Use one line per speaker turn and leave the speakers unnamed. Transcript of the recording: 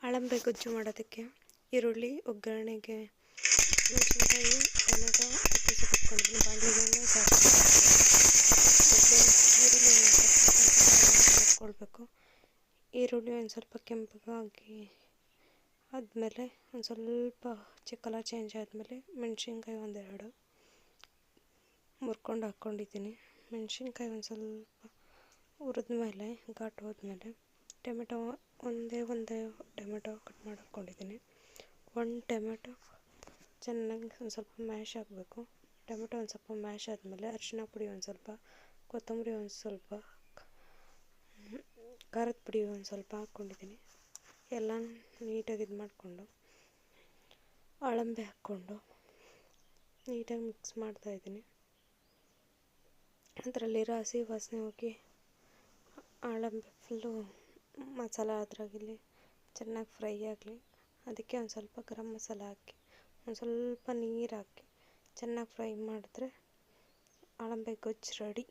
ಅಳಂಬೆ ಗೊಜ್ಜು ಮಾಡೋದಕ್ಕೆ ಈರುಳ್ಳಿ ಒಗ್ಗರಣೆಗೆ ಮೆಣಸಿನ್ಕಾಯಿ ಟೊಮೆಟೊ ಬಿಟ್ಕೊಂಡಿದ್ದೀನಿ. ಬಾಣಲಿಗೆ ಹಾಕ್ಕೊಳ್ಬೇಕು. ಈರುಳ್ಳಿ ಒಂದು ಸ್ವಲ್ಪ ಕೆಂಪಗಾಗಿ ಆದಮೇಲೆ ಒಂದು ಸ್ವಲ್ಪ ಕಲರ್ ಚೇಂಜ್ ಆದಮೇಲೆ ಮೆಣಸಿನ್ಕಾಯಿ ಒಂದೆರಡು ಮುರ್ಕೊಂಡು ಹಾಕ್ಕೊಂಡಿದ್ದೀನಿ. ಮೆಣಸಿನ್ಕಾಯಿ ಒಂದು ಸ್ವಲ್ಪ ಹುರಿದ್ಮೇಲೆ ಘಾಟು ಹೋದ್ಮೇಲೆ ಟೊಮೆಟೊ ಒಂದೇ ಟೊಮೆಟೊ ಕಟ್ ಮಾಡಿ ಹಾಕ್ಕೊಂಡಿದ್ದೀನಿ. ಒಂದು ಟೊಮೆಟೊ ಚೆನ್ನಾಗಿ ಒಂದು ಸ್ವಲ್ಪ ಮ್ಯಾಶ್ ಆಗಬೇಕು. ಟೊಮೆಟೊ ಒಂದು ಸ್ವಲ್ಪ ಮ್ಯಾಶ್ ಆದಮೇಲೆ ಅರಿಶಿನ ಪುಡಿ ಒಂದು ಸ್ವಲ್ಪ, ಕೊತ್ತಂಬರಿ ಒಂದು ಸ್ವಲ್ಪ, ಖಾರದ ಪುಡಿ ಒಂದು ಸ್ವಲ್ಪ ಹಾಕ್ಕೊಂಡಿದ್ದೀನಿ. ಎಲ್ಲ ನೀಟಾಗಿ ಇದು ಮಾಡಿಕೊಂಡು ಅಳಂಬೆ ಹಾಕ್ಕೊಂಡು ನೀಟಾಗಿ ಮಿಕ್ಸ್ ಮಾಡ್ತಾಯಿದ್ದೀನಿ. ಅದರಲ್ಲಿರೋ ಹಸಿ ವಾಸನೆ ಹೋಗಿ ಅಳಂಬೆ ಫುಲ್ಲು ಮಸಾಲ ಅದ್ರಾಗಿಲ್ಲಿ ಚೆನ್ನಾಗಿ ಫ್ರೈ ಆಗಲಿ. ಅದಕ್ಕೆ ಒಂದು ಸ್ವಲ್ಪ ಗರಂ ಮಸಾಲ ಹಾಕಿ ಒಂದು ಸ್ವಲ್ಪ ನೀರು ಹಾಕಿ ಚೆನ್ನಾಗಿ ಫ್ರೈ ಮಾಡಿದ್ರೆ ಅಳಂಬೆ ಗೊಜ್ಜು ರೆಡಿ.